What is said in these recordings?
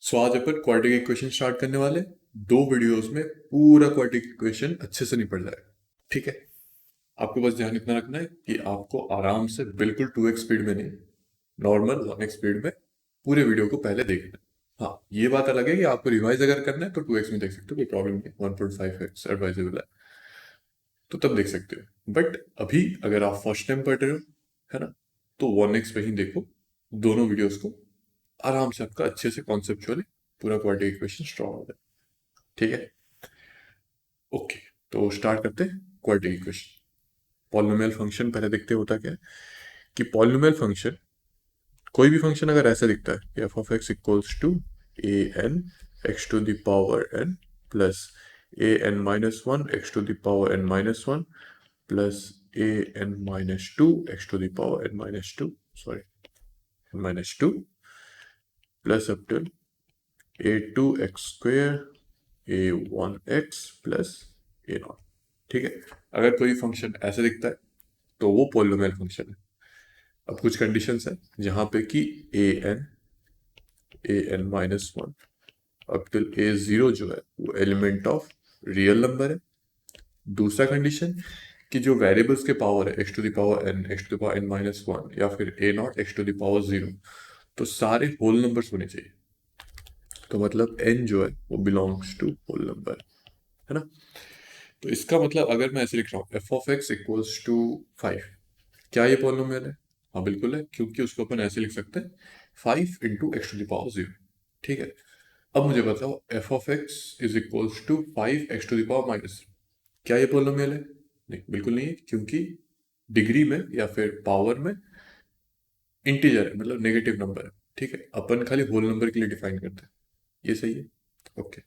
सो आज अपन quadratic equation start करने वाले। दो वीडियोस में पूरा क्वाड्रेटिक इक्वेशन अच्छे से निपट जाएगा। ठीक है। आपको बस ध्यान इतना रखना है कि आपको आराम से बिल्कुल 2x स्पीड में नहीं, नॉर्मल 1x स्पीड में पूरे वीडियो को पहले देखना है। हाँ, ये बात अलग है कि आपको रिवाइज अगर करना है तो 2x में देख सकते हो, कोई प्रॉब्लम नहीं। 1.5x एडवाइजेबल है, तो तब देख सकते हो। बट अभी अगर आप फर्स्ट टाइम पढ़ रहे हो, है ना, तो 1x पे ही देखो दोनों वीडियोस को। आराम से आपका अच्छे से कॉन्सेप्चुअली पूरा क्वाड्रेटिक इक्वेशन स्ट्रॉन्ग हो जाए। ठीक है। ओके, तो स्टार्ट करते हैं क्वाड्रेटिक इक्वेशन। पॉलिनोमियल फंक्शन पहले देखते होता क्या है कि पॉलिनोमियल फंक्शन, कोई भी फंक्शन अगर ऐसा दिखता है कि f of x equals to a n x to the power n plus a N minus one x to the power N minus one plus a N minus two x to the power N minus two, sorry, n minus two plus up till a two x square a one x plus a naught. ठीक है। अगर कोई function ऐसे दिखता है तो वो polynomial function है। अब कुछ कंडीशंस है जहां पे कि A N minus one up till A zero जो है वो एलिमेंट ऑफ रियल नंबर है। दूसरा कंडीशन कि जो वेरिएबल्स के पावर है X to the power N x to the power N minus one या फिर A not X to the power zero, तो सारे होल नंबर्स होने चाहिए। तो मतलब एन जो है वो बिलोंग्स टू होल नंबर, है ना। तो इसका मतलब अगर मैं ऐसे लिख रहा हूँ f of x equals to 5, क्या ये पॉलिनोमियल है? हाँ बिल्कुल है, क्योंकि उसको अपन ऐसे लिख सकते हैं 5 into x to the power zero. ठीक है। अब मुझे बताओ f of x is equals to 5 x to the power minus, क्या ये पॉलिनोमियल है? नहीं, बिल्कुल नहीं है, क्योंकि डिग्री में या फिर पावर में इंटीजर है, मतलब नेगेटिव नंबर है। ठीक है, अपन खाली होल नंबर के लिए डिफाइन करते हैं। ये सही है। ओके।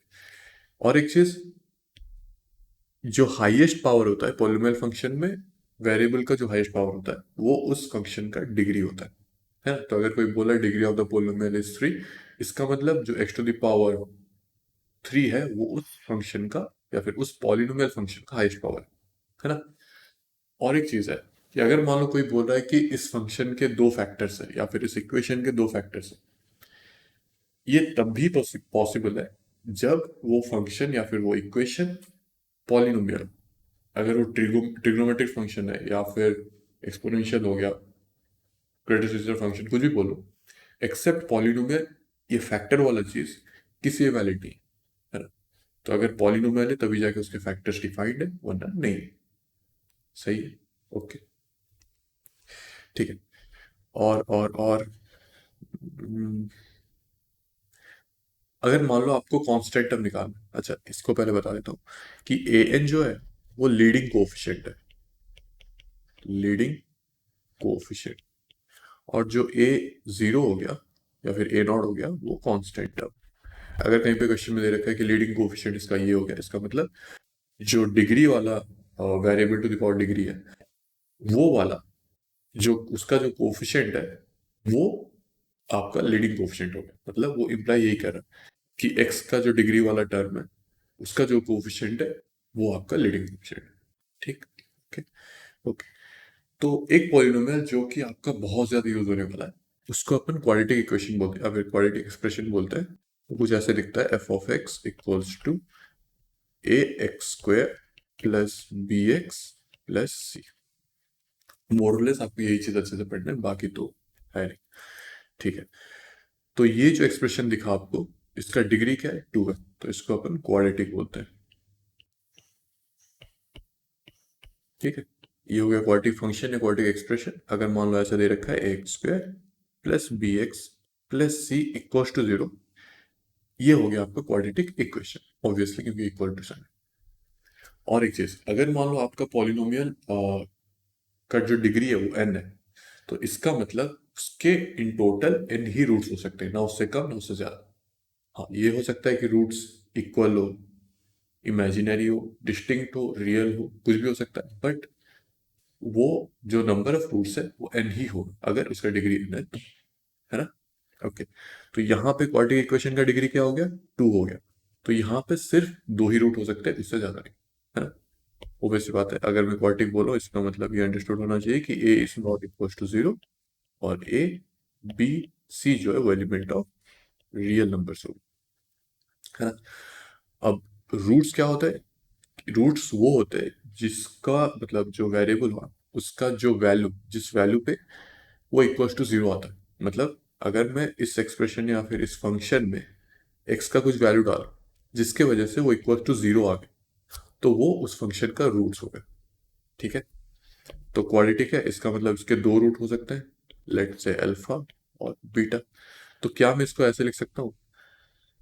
और एक चीज, जो हाईएस्ट पावर होता है पॉलिनोमियल फंक्शन में, वेरिएबल का जो हाईएस्ट पावर होता है वो उस फंक्शन का डिग्री होता है ना। तो अगर कोई बोला degree of the polynomial is 3, इसका मतलब जो एक्स टू द पावर 3 है वो उस फंक्शन का या फिर उस पॉलिनोमियल फंक्शन का हाईएस्ट पावर है ना। और एक चीज है कि अगर मान लो कोई बोल रहा है कि इस फंक्शन के दो फैक्टर्स है या फिर इस इक्वेशन के दो फैक्टर्स है, ये तब भी पॉसिबल है जब वो फंक्शन या फिर वो इक्वेशन पॉलिनोमियल, अगर वो ट्रिग्नोमेट्रिक फंक्शन है या फिर एक्सपोनेंशियल हो गया, क्रेडिट फंक्शन, कुछ भी बोलो, एक्सेप्ट पॉलिनोमियल, ये फैक्टर वाला चीज किसी में वैलिड नहीं है ना। तो अगर पॉलिनोमियल है तभी जाके उसके फैक्टर्स डिफाइंड है, वरना नहीं। सही है। ओके। ठीक है। और अगर मान लो आपको कांस्टेंट टर्म निकालना है, अच्छा इसको पहले बता देता हूँ कि ए एन जो है वो लीडिंग कोएफिशिएंट है, लीडिंग कोएफिशिएंट। और जो ए जीरो हो गया या फिर ए नॉट हो गया वो कांस्टेंट टर्म। अगर कहीं पे क्वेश्चन में दे रखा है कि लीडिंग कोएफिशिएंट इसका ये हो गया, इसका मतलब जो डिग्री वाला variable to the power degree है, वो वाला जो उसका जो कोएफिशिएंट है वो आपका लीडिंग कोएफिशिएंट हो गया। मतलब वो इम्प्लाई यही कर रहा है कि एक्स का जो डिग्री वाला टर्म है उसका जो कोएफिशिएंट है वो आपका लीडिंग कोएफिशिएंट है। ठीक। ओके। ओके। तो एक पॉलिनोमियल जो कि आपका बहुत ज्यादा यूज होने वाला है उसको अपन क्वाड्रेटिक इक्वेशन बोलते हैं या फिर क्वाड्रेटिक एक्सप्रेशन बोलते हैं। वो कुछ ऐसे दिखता है F of x equals to A X square plus B x plus C. मोरलेस आपको यही चीज अच्छे से पढ़ना है, बाकी तो है नहीं। ठीक है। तो ये जो एक्सप्रेशन दिखा आपको, इसका डिग्री क्या है? 2 है, तो इसको अपन क्वाड्रेटिक बोलते हैं। ठीक है। ये हो गया क्वाड्रेटिक फंक्शन या क्वाड्रेटिक एक्सप्रेशन। अगर मान लो ऐसा दे रखा है x square plus B x plus C equals to zero, ये हो गया आपका क्वाड्रेटिक इक्वेशन, ऑब्वियसली क्योंकि इक्वल टू साइन। और एक चीज, अगर मान लो आपका पॉलिनोमियल का जो डिग्री है वो n है, तो इसका मतलब उसके इन टोटल n ही रूट्स हो सकते हैं, ना उससे कम ना उससे ज्यादा। हाँ, ये हो सकता है कि रूट्स इक्वल हो, इमेजिनरी हो, डिस्टिंक्ट हो, रियल हो, कुछ भी हो सकता है, बट वो जो नंबर ऑफ रूट्स है वो n ही हो अगर उसका डिग्री n है ना। ओके। तो यहाँ पे क्वाड्रेटिक इक्वेशन का डिग्री क्या हो गया? 2 हो गया। तो यहाँ पे सिर्फ दो ही रूट हो सकते हैं, इससे ज्यादा नहीं, है ना। वो वैसी बात है, अगर मैं क्वाड्रेटिक बोलूँ इसका मतलब ये अंडरस्टूड होना चाहिए कि A is not equal to zero और ए बी सी जो है वो एलिमेंट ऑफ रियल नंबर्स होगी। है ना। अब रूट्स क्या होता है, रूट्स वो होते हैं जिसका मतलब जो वेरिएबल हुआ उसका जो वैल्यू जिस वैल्यू पे वो इक्वल्स टू जीरो आता है। मतलब अगर मैं इस एक्सप्रेशन या फिर इस फंक्शन में एक्स का कुछ वैल्यू डाला जिसके वजह से वो इक्वल टू जीरो आ गया, तो वो उस फंक्शन का रूट्स हो गया। ठीक है। तो क्वाड्रेटिक है, इसका मतलब इसके दो रूट हो सकते हैं, लेट से अल्फा और बीटा। तो क्या मैं इसको ऐसे लिख सकता हूँ,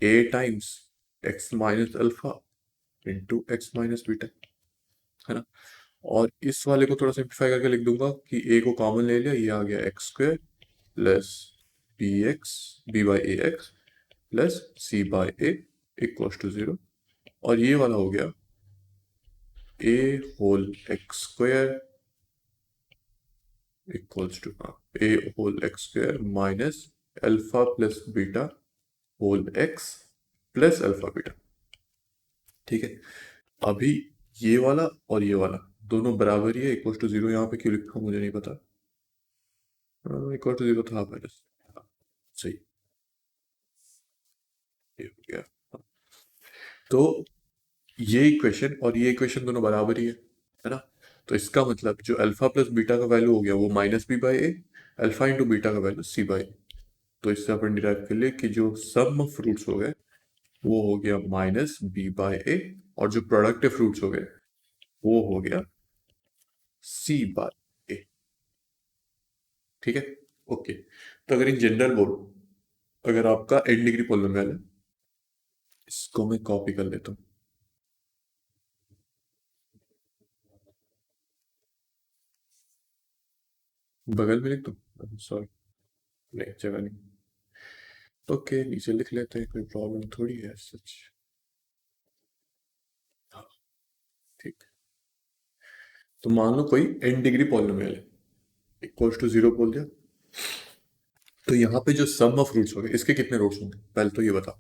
A times X minus alpha into x minus beta, है ना। और इस वाले को थोड़ा सिंप्लीफाई करके लिख दूंगा कि ए को कॉमन ले लिया, ये आ गया X square plus B X B by A X plus C by A equals to zero. और ये वाला हो गया A whole X square equals to A whole X square minus alpha plus beta whole X plus alpha beta. ठीक है। अभी ये वाला और ये वाला दोनों बराबर ही है, इक्वल टू जीरो। यहाँ पे क्यों लिखा मुझे नहीं पता, इक्वल टू जीरो था पहले से। हाँ, सही, ये हो गया। हाँ, तो ये इक्वेशन और ये इक्वेशन दोनों बराबर ही है ना। तो इसका मतलब जो अल्फा प्लस बीटा का वैल्यू हो गया वो minus b by a, alpha into beta का वैल्यू सी बाई। तो इससे अपन डिराइव कर लिए कि जो सम ऑफ फ्रूट्स हो गए वो हो गया माइनस बी बाई ए, और जो प्रोडक्टिव फ्रूट्स हो गए वो हो गया सी बाई ए। ठीक है। ओके। तो अगर इन जनरल बोलो, अगर आपका एन डिग्री पॉलिनोमियल है, इसको मैं कॉपी कर लेता हूँ, बगल में लिख दूँ, सॉरी, नहीं जगह नहीं। ओके, नीचे लिख लेते हैं, कोई प्रॉब्लम थोड़ी है सच। हाँ, ठीक। तो मान लो कोई एन डिग्री पॉलिनोमियल है, इक्वल्स टू जीरो बोल दिया। तो यहाँ पे जो सम ऑफ रूट्स होंगे इसके कितने रूट्स होंगे पहले तो ये बताओ।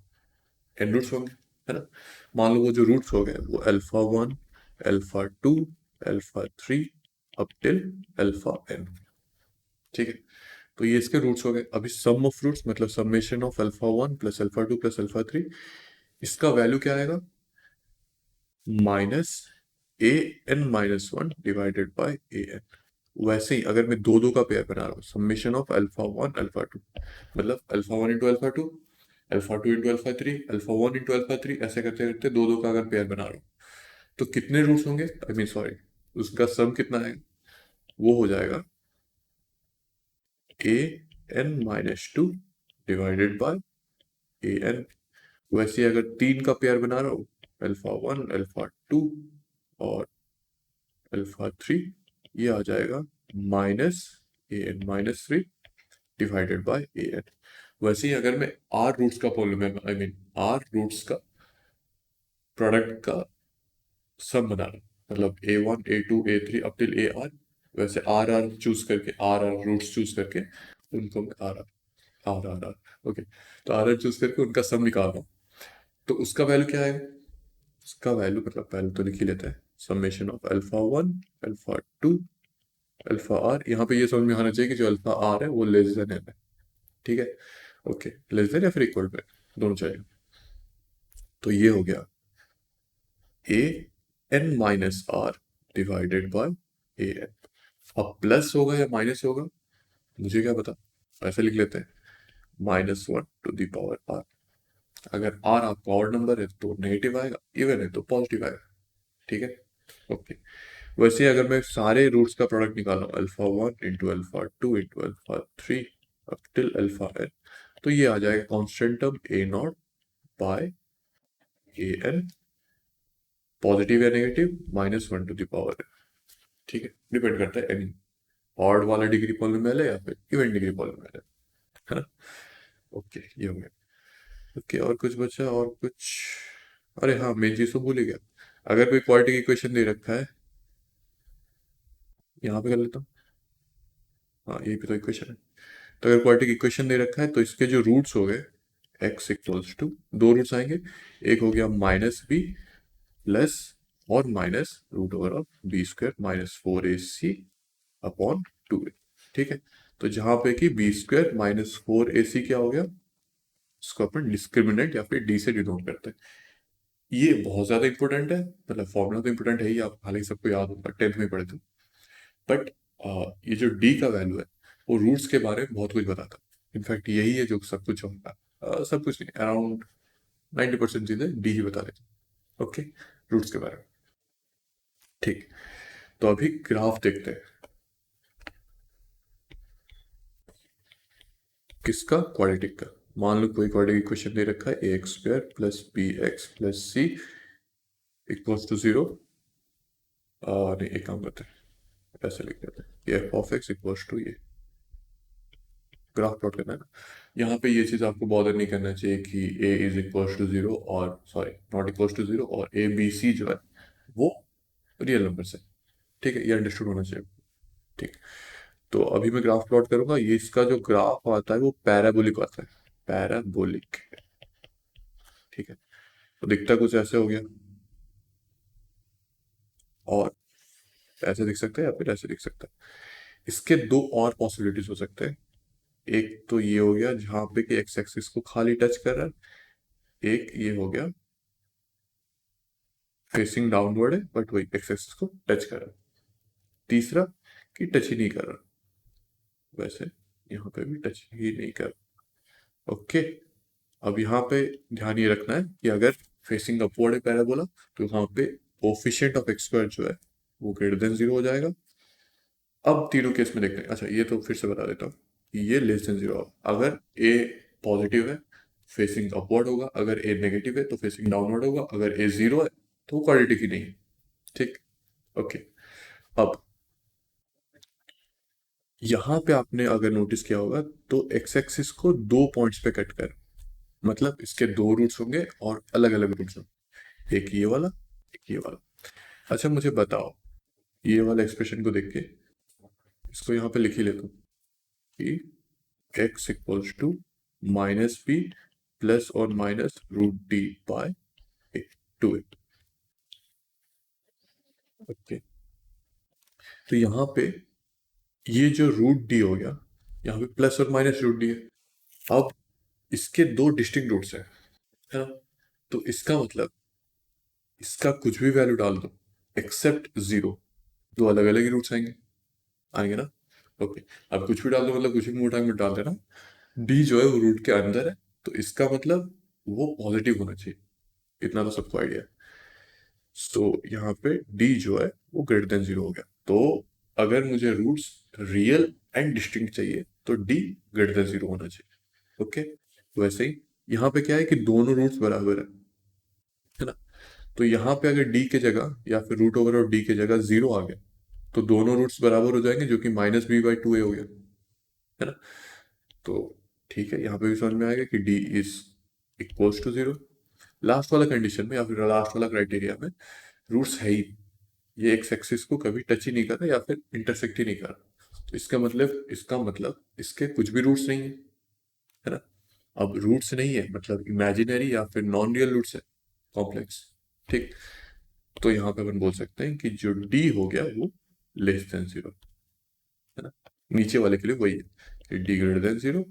एन रूट्स होंगे, है ना। मान लो वो जो रूट्स हो गए वो alpha one, alpha two, alpha three, up till alpha n. ठीक है। तो ये इसके रूट्स हो गए। अभी सम ऑफ रूट्स मतलब summation of alpha one plus alpha two plus alpha three, इसका वैल्यू क्या आएगा, minus A N minus one divided by a N. वैसे ही अगर मैं दो दो का पेयर बना रहा हूँ, summation of alpha one alpha two, मतलब alpha one into alpha two, alpha two into alpha three, alpha one into alpha three, ऐसे करते करते दो दो का अगर पेयर बना रहा हूँ तो कितने रूट्स होंगे, आई मीन सॉरी, उसका सम कितना है, वो हो जाएगा A N minus two divided by A N. वैसे ही अगर तीन का पेयर बना रहा हूँ, अल्फा वन अल्फा टू और अल्फा थ्री, ये आ जाएगा minus A N minus three divided by A N. वैसे ही अगर मैं आर रूट्स का polynomial, I mean R roots का प्रोडक्ट का सम बना रहा हूँ, मतलब A one A two A three up till A are, वैसे आर आर चूज करके, आर आर रूट्स चूज करके उनको मैं r r r r r okay, तो आर आर चूज करके उनका सम निकाल रहा हूँ। तो उसका वैल्यू क्या है, उसका वैल्यू मतलब पहले तो लिख ही लेते हैं, summation of alpha one alpha two alpha r. यहाँ पे ये समझ में आना चाहिए कि जो अल्फा आर है वो लेस देन एन है। ठीक है। ओके, लेस देन या फिर इक्वल पे, दोनों चाहिए। तो ये हो गया A N minus R divided by A N. अब प्लस होगा या माइनस होगा मुझे क्या पता, ऐसे लिख लेते हैं, minus one to the power r. अगर आर आपका ऑड नंबर है तो नेगेटिव आएगा, इवन है तो पॉजिटिव आएगा। ठीक है। ओके। वैसे ही अगर मैं सारे रूट्स का प्रोडक्ट निकाल रहा हूँ, alpha one into alpha two into alpha three up till alpha N, तो ये आ जाएगा constant term A not by A N, positive या negative minus one to the power N. ठीक है, डिपेंड करता है एनी ऑड वाला डिग्री पॉलिनोमियल है या फिर इवन डिग्री पॉलिनोमियल है ना। ओके, ये हो गया। ओके, और कुछ बचा, और कुछ, अरे हाँ मेन चीज तो भूल ही गया। अगर कोई क्वाड्रेटिक इक्वेशन दे रखा है, यहाँ पे कर लेता हूँ, हाँ यही पे तो इक्वेशन है। तो अगर क्वाड्रेटिक इक्वेशन दे रखा है तो इसके जो रूट्स हो गए एक्स इक्वल्स टू, दो रूट्स आएंगे, एक हो गया माइनस बी प्लस और minus root over of B square minus four A C upon two A. ठीक है। तो जहां पे कि B square minus four A C क्या हो गया, इसको अपन डिस्क्रिमिनेंट या फिर डी से डिनोट करते हैं। ये बहुत ज्यादा इंपॉर्टेंट है, मतलब फॉर्मूला तो इंपॉर्टेंट है ही, आप हालांकि सबको याद होगा, 10th में पढ़े थे। बट ये जो डी का वैल्यू है वो रूट्स के बारे में बहुत कुछ बताता है। इनफैक्ट यही है जो सब कुछ होगा, सब कुछ नहीं, अराउंड 90% चीजें डी ही बता देते हैं। ओके, रूट्स के बारे में। ठीक, तो अभी ग्राफ देखते हैं। किसका? क्वाड्रेटिक का। मान लो कोई क्वाड्रेटिक इक्वेशन दे रखा है, A X square plus B x plus C equals to 0। नहीं, एक काम करते हैं, ऐसे लिख देते हैं, ये f of x equals to ये। ग्राफ प्लॉट करना है ना, यहाँ पे ये चीज आपको बॉदर नहीं करना चाहिए कि ए इज इक्वल्स टू 0 और सॉरी नॉट इक्वल्स टू 0 और ए बी सी जो है वो रियल नंबर है। ठीक है, ये अंडरस्टूड होना चाहिए। ठीक, तो अभी मैं ग्राफ प्लॉट करूंगा, ये इसका जो ग्राफ आता है वो पैराबोलिक आता है, पैराबोलिक। ठीक है, तो दिखता कुछ ऐसे हो गया, और ऐसे दिख सकता है या फिर ऐसे दिख सकता है। इसके दो और पॉसिबिलिटीज हो सकते हैं। एक तो ये हो गया जहां पे कि एक्स एक्सिस को खाली टच कर रहा है, एक ये हो गया फेसिंग डाउनवर्ड है बट वही एक्स एक्सिस को टच कर रहा है, तीसरा कि टच ही नहीं कर रहा, वैसे यहाँ पे भी टच ही नहीं कर रहा। ओके, अब यहाँ पे ध्यान ये रखना है कि अगर फेसिंग अपवर्ड है पैराबोला, तो यहाँ पे कोफिशिएंट ऑफ एक्स स्क्वायर जो है वो ग्रेटर देन 0 हो जाएगा। अब तीनों केस में देखते हैं। अच्छा, ये तो फिर से बता देता हूँ कि ये लेस देन 0 अगर ए पॉजिटिव है फेसिंग अपवर्ड होगा, अगर ए नेगेटिव है तो फेसिंग डाउनवर्ड होगा, अगर ए 0 है तो क्वाड्रेटिक ही नहीं है। ठीक, ओके। अब यहाँ पे आपने अगर नोटिस किया होगा तो एक्स एक्सिस को दो पॉइंट्स पे कट कर, मतलब इसके दो रूट्स होंगे और अलग अलग रूट्स होंगे, एक ये वाला, एक ये वाला। अच्छा मुझे बताओ, ये वाला एक्सप्रेशन को देख के इसको यहाँ पे लिख ही लेता हूँ कि x equals to minus B plus और minus root D by 2a। Okay, तो यहाँ पे ये जो रूट डी हो गया, यहाँ पे प्लस और माइनस रूट डी है। अब इसके दो डिस्टिंक्ट रूट्स हैं, है ना, तो इसका मतलब इसका कुछ भी वैल्यू डाल दो एक्सेप्ट 0, दो अलग अलग ही रूट्स आएंगे, आएंगे ना। ओके, अब कुछ भी डाल दो मतलब कुछ भी मोटा में डाल देना, डी जो है वो रूट के अंदर है, तो इसका मतलब वो पॉजिटिव होना चाहिए, इतना तो सबको आइडिया है। सो यहाँ पे डी जो है वो ग्रेटर देन 0 हो गया। तो अगर मुझे रूट्स रियल एंड डिस्टिंक्ट चाहिए तो डी ग्रेटर देन 0 होना चाहिए। ओके, वैसे ही यहाँ पे क्या है कि दोनों रूट्स बराबर है ना, तो यहाँ पे अगर डी के जगह या फिर रूट ओवर और डी के जगह 0 आ गया तो दोनों रूट्स बराबर हो जाएंगे, जो कि माइनस बी बाई 2a हो गया, है ना। तो ठीक है, यहाँ पे भी समझ में आएगा कि D is equals to 0। Last वाला कंडीशन में या फिर लास्ट वाला क्राइटेरिया में रूट्स है ही, ये एक्स एक्सिस को कभी टच ही नहीं कर रहा या फिर इंटरसेक्ट ही नहीं कर रहा, तो इसका मतलब इसके कुछ भी रूट्स नहीं है ना। अब रूट्स नहीं है मतलब इमेजिनरी या फिर नॉन रियल रूट्स है, कॉम्प्लेक्स। ठीक, तो यहाँ पे अपन बोल सकते हैं कि जो डी हो गया वो लेस देन 0, है ना। नीचे वाले के लिए वही है कि d greater than 0,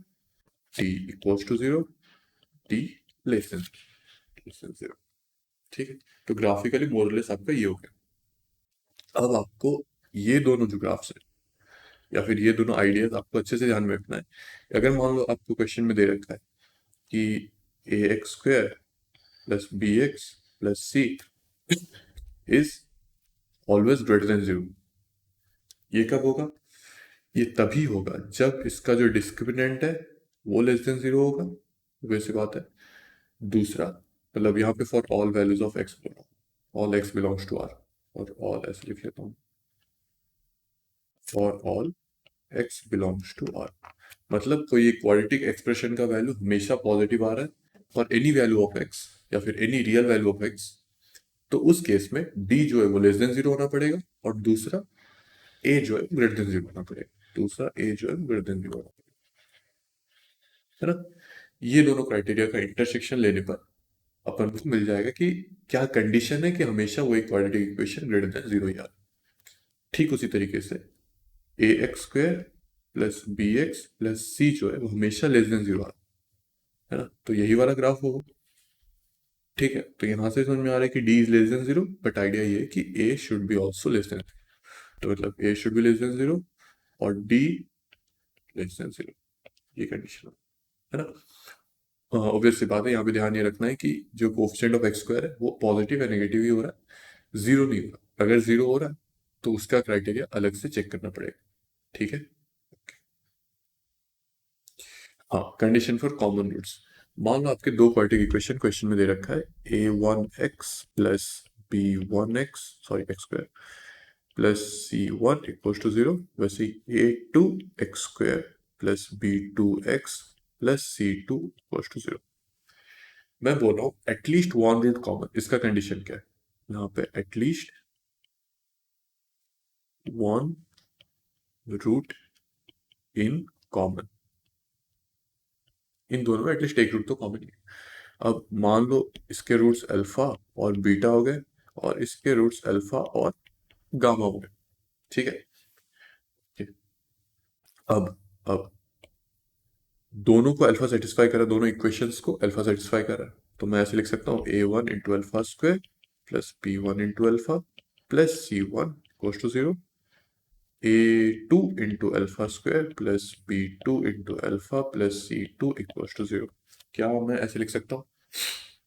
d equals to 0, d less than 0। ठीक है, तो ग्राफिकली मोरलेस आपका ये हो गया। अब आपको ये दोनों जो ग्राफ्स है या फिर ये दोनों आइडियाज आपको अच्छे से ध्यान में रखना है। अगर मान लो आपको क्वेश्चन में दे रखा है कि A X square plus B x plus C is always greater than 0, ये कब होगा? ये तभी होगा जब इसका जो डिस्क्रिमिनेंट है वो लेस देन 0 होगा, वैसी बात है। दूसरा, मतलब यहाँ पे for all values of x, all x belongs to r, और ऑल ऐसे लिख लेता हूँ, for all x belongs to r, मतलब कोई एक क्वाड्रेटिक एक्सप्रेशन का वैल्यू हमेशा पॉजिटिव आ रहा है for any value of x या फिर any real value of x, तो उस केस में डी जो है वो लेस देन 0 होना पड़ेगा, और दूसरा ए जो है ग्रेटर देन 0 होना पड़ेगा, दूसरा ए जो है ग्रेटर देन 0 होना पड़ेगा, है ना। ये दोनों क्राइटेरिया का इंटरसेक्शन लेने पर अपन को मिल जाएगा कि क्या कंडीशन है कि हमेशा वो एक क्वाड्रेटिक इक्वेशन ग्रेटर देन 0 ही आ रहा है। ठीक उसी तरीके से A X square plus B x plus C जो है वो हमेशा लेस देन 0 आ रहा है, है ना, तो यही वाला ग्राफ होगा। ठीक है, तो यहाँ से समझ में आ रहा है कि D is less than zero, but idea ये है कि A should be also less than, तो मतलब A should be less than zero और डी लेस देन जीरो, ये कंडीशन है ना। ऑब्वियस सी बात है, यहाँ पे ध्यान ये रखना है कि जो कोफिशिएंट ऑफ एक्स स्क्वायर है वो पॉजिटिव या नेगेटिव ही हो रहा है, जीरो नहीं हो रहा। अगर जीरो हो रहा है तो उसका क्राइटेरिया अलग से चेक करना पड़ेगा। ठीक है। हाँ, कंडीशन फॉर कॉमन रूट्स। मान लो आपके दो क्वाड्रेटिक इक्वेशन क्वेश्चन में दे रखा है a1x plus b1x, sorry X square, plus c1 equals to zero, वैसे a2x² plus b2x plus c2 equals to zero. मैं बोल रहा हूँ एटलीस्ट वन रूट कॉमन, इसका कंडीशन क्या है? यहाँ पे at least one root in common, इन दोनों में एटलीस्ट एक रूट तो कॉमन ही है। अब मान लो इसके रूट्स अल्फा और बीटा हो गए और इसके रूट्स अल्फा और गामा हो गए। ठीक है। ठीक। अब दोनों को अल्फा सेटिस्फाई करा, दोनों इक्वेशंस को अल्फा सेटिस्फाई करा, तो मैं ऐसे लिख सकता हूँ a1 into alpha square plus b1 into alpha plus c1 equals to zero, a2 into alpha square plus b2 into alpha plus c2 equals to zero. क्या मैं ऐसे लिख सकता हूँ?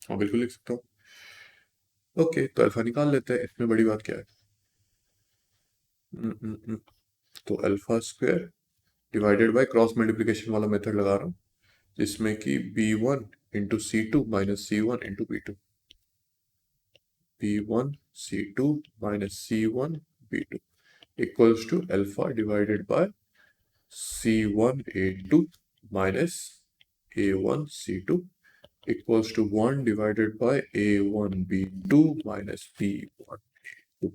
हाँ, बिल्कुल लिख सकता हूँ। ओके, तो अल्फा निकाल लेते हैं, इसमें बड़ी बात क्या है। हम्म, हम्म, हम्म। तो alpha square divided by cross multiplication वाला मेथड लगा रहा हूँ, जिसमें कि b1 into c2 minus c1 into b2, b1 c2 minus c1 b2 equals to alpha divided by c1 a2 minus a1 c2 equals to 1 divided by a1 b2 minus b1 a2।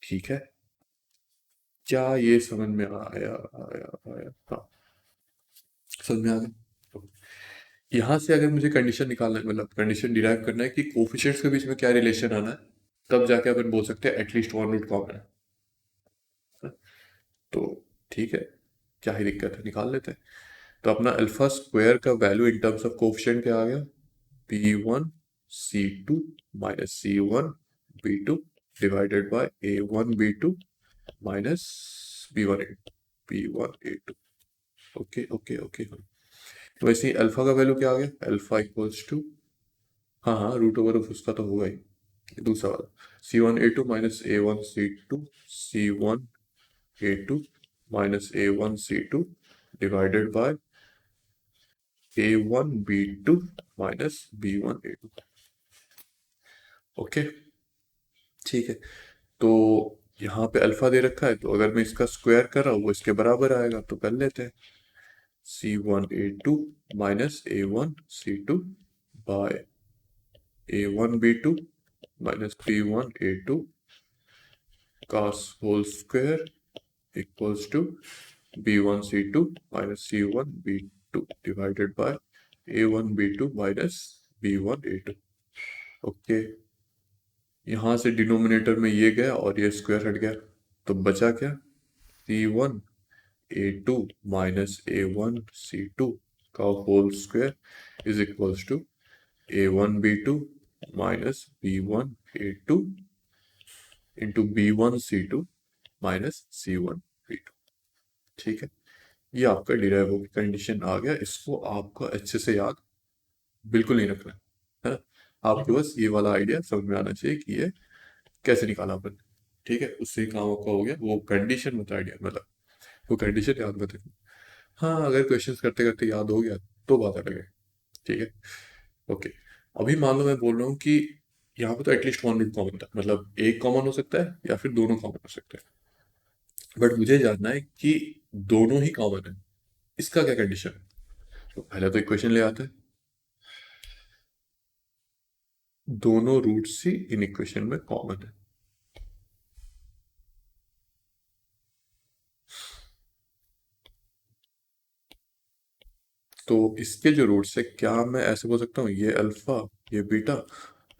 ठीक है, क्या ये समझ में आया? आया हाँ, समझ में आ गया। यहाँ से अगर मुझे कंडीशन निकालना है, मतलब कंडीशन डिराइव करना है कि कोफिशिएंट्स के बीच में क्या रिलेशन आना है, तब जाके अपन बोल सकते हैं एटलीस्ट वन रूट कॉमन है। तो ठीक है, क्या ही दिक्कत है, निकाल लेते हैं। तो अपना अल्फा स्क्वायर का value in terms of coefficient क्या आ गया? b1 c2 minus c1 b2 divided by a1 b2 minus b1 a2। Okay okay okay. तो वैसे ही अल्फा का वैल्यू क्या आ गया? अल्फा इक्वल्स टू, हाँ हाँ, रूट ओवर ऑफ उसका तो होगा ही, दूसरा वाला c1 a2 minus a1 c2, c1 a2 minus a1 c2 divided by a1 b2 minus b1 a2। Okay, ठीक है। तो यहाँ पे अल्फा दे रखा है, तो अगर मैं इसका स्क्वायर कर रहा हूँ वो इसके बराबर आएगा, तो कर लेते हैं c1 a2 minus a1 c2 bye a1 b2 minus b1 a2 का whole square equals to b1 c2 minus c1 b2 divided by a1 b2 minus b1 a2। Okay, यहाँ से डिनोमिनेटर में ये गया और ये स्क्वायर हट गया, तो बचा क्या? c1 a2 minus a1 c2 का whole square is equals to a1 b2 minus b1 a2 into b1 c2 minus c1 b2। ठीक है, ये आपका डिराइव होगी, कंडीशन आ गया। इसको आपको अच्छे से याद बिल्कुल नहीं रखना है ना, आपको बस ये वाला आइडिया समझ में आना चाहिए कि ये कैसे निकाला अपन। ठीक है, उससे ही काम आपका हो गया, वो कंडीशन मत आइडिया, मतलब वो कंडीशन याद मत रखना। हाँ, अगर क्वेश्चन करते करते याद हो गया तो बात अलग है। ठीक है। ओके, अभी मान लो मैं बोल रहा हूँ कि यहाँ पे तो एटलीस्ट वन रूट कॉमन था, मतलब एक कॉमन हो सकता है या फिर दोनों कॉमन हो सकते हैं, बट मुझे जानना है कि दोनों ही कॉमन है, इसका क्या कंडीशन है? तो पहले तो इक्वेशन ले आते हैं, दोनों रूट्स ही इन इक्वेशन में कॉमन है। तो इसके जो रूट्स है, क्या मैं ऐसे बोल सकता हूँ ये अल्फा ये बीटा,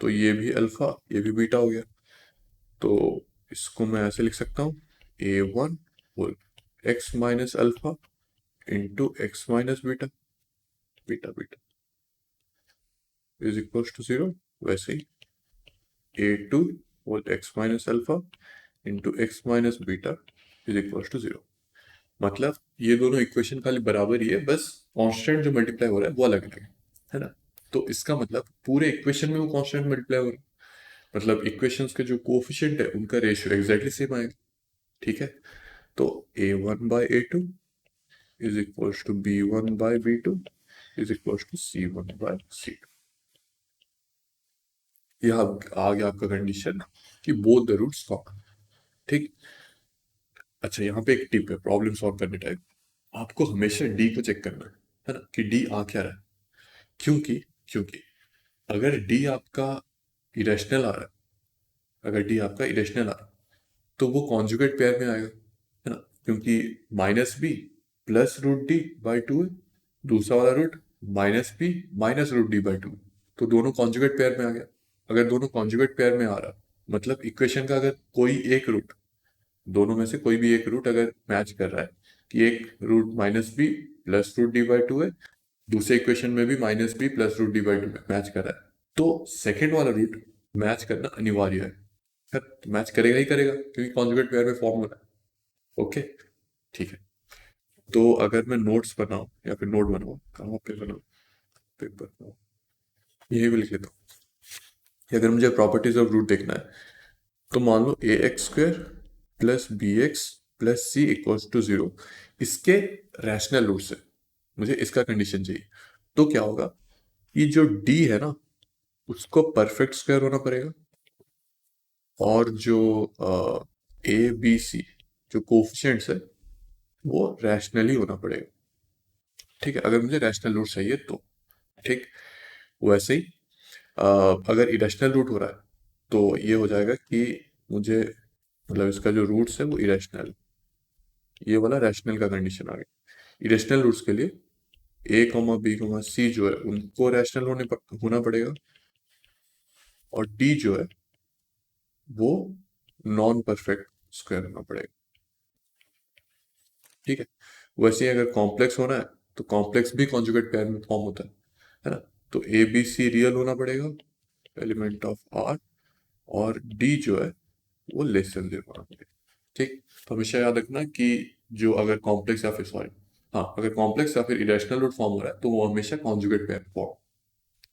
तो ये भी अल्फा ये भी बीटा हो गया, तो इसको मैं ऐसे लिख सकता हूँ a1 whole x minus alpha into x minus beta. Beta beta is equal to 0, वैसे ही a2 whole x minus alpha into x minus beta is equal to 0। मतलब ये दोनों इक्वेशन खाली बराबर ही है, बस कांस्टेंट जो मल्टीप्लाई हो रहा है वो अलग अलग है ना। तो इसका मतलब पूरे इक्वेशन में वो कांस्टेंट मल्टीप्लाई हो रहा है, मतलब इक्वेशंस के जो कोफिशिएंट है उनका रेशियो एग्जैक्टली सेम आएगा। ठीक है, तो a1/a2 is equal to b1/b2 is equal to c1/c2। यह आ गया आपका कंडीशन कि बोथ द रूट्स कॉमन। ठीक। अच्छा, यहाँ पे एक टिप है प्रॉब्लम सॉल्व करने टाइम, आपको हमेशा डी को चेक करना है ना, कि डी आ क्या रहा है। क्योंकि क्योंकि अगर डी आपका इरेशनल आ रहा है, अगर डी आपका इरेशनल आ रहा है तो वो कॉन्जुगेट पेयर में आएगा, है ना, क्योंकि minus B plus root d by two है, दूसरा वाला root minus b minus root d by two, तो दोनों कॉन्जुगेट पेयर में आ गया। अगर दोनों कॉन्जुगेट पेयर में आ रहा मतलब इक्वेशन का अगर कोई एक रूट, दोनों में से कोई भी एक रूट अगर मैच कर रहा है, कि एक root minus B plus root d by two है, दूसरे इक्वेशन में भी minus B plus root d by two match कर रहा है, तो सेकेंड वाला रूट मैच करना अनिवार्य है। खैर मैच करेगा ही करेगा क्योंकि कॉन्जुगेट पेयर में फॉर्म हो रहा है। ओके, ठीक है। तो अगर मैं नोट्स बनाऊं या फिर नोट बनाऊं, कहाँ पे बनाऊं, पेपर बनाऊं, यही भी लिख लेता हूँ कि अगर मुझे प्रॉपर्टीज ऑफ रूट देखना है तो मान लो A X square plus B x plus C equals to 0, इसके रैशनल रूट से मुझे इसका कंडीशन चाहिए। तो क्या होगा, ये जो डी है ना उसको परफेक्ट स्क्वायर होना पड़ेगा, और जो ए बी सी जो कोफिशिएंट्स है वो रैशनली होना पड़ेगा। ठीक है, अगर मुझे रैशनल रूट चाहिए तो। ठीक, वैसे ही अ, अगर इरेशनल रूट हो रहा है तो ये हो जाएगा कि मुझे मतलब इसका जो रूट्स है वो इरेशनल, ये वाला रैशनल का कंडीशन आ गया। इरेशनल रूट्स के लिए ए कॉमा बी कॉमा सी जो है उनको रैशनल होना पड़ेगा, और डी जो है वो नॉन परफेक्ट स्क्वायर होना पड़ेगा। ठीक है, वैसे ही अगर कॉम्प्लेक्स होना है तो कॉम्प्लेक्स भी कॉन्जुगेट पेयर में फॉर्म होता है ना। तो ए बी सी रियल होना पड़ेगा, एलिमेंट ऑफ आर, और डी जो है वो लेस देन 0 होना पड़ेगा। ठीक, तो हमेशा याद रखना कि जो अगर कॉम्प्लेक्स या फिर सॉरी, हाँ अगर कॉम्प्लेक्स या फिर इरेशनल रूट फॉर्म हो रहा है तो वो हमेशा कॉन्जुगेट पेयर फॉर्म।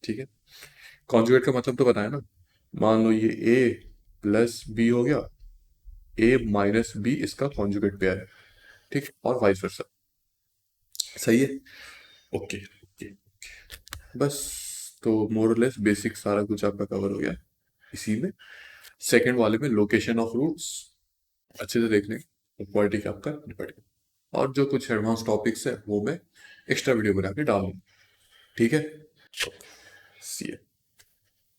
ठीक है, कॉन्जुगेट का मतलब तो बताया ना, मान लो ये ए प्लस बी हो गया, ए माइनस बी इसका कॉन्जुगेट पेयर है। ठीक, और वाइस वर्सा। सही है। ओके ओके, बस तो मोरलेस बेसिक सारा कुछ आपका कवर हो गया इसी में। सेकंड वाले में लोकेशन ऑफ रूट्स अच्छे से देख लें तो क्वालिटी का आपका निपट गया, और जो कुछ एडवांस टॉपिक्स है वो मैं एक्स्ट्रा वीडियो बना के डालूंगा। ठीक है, सी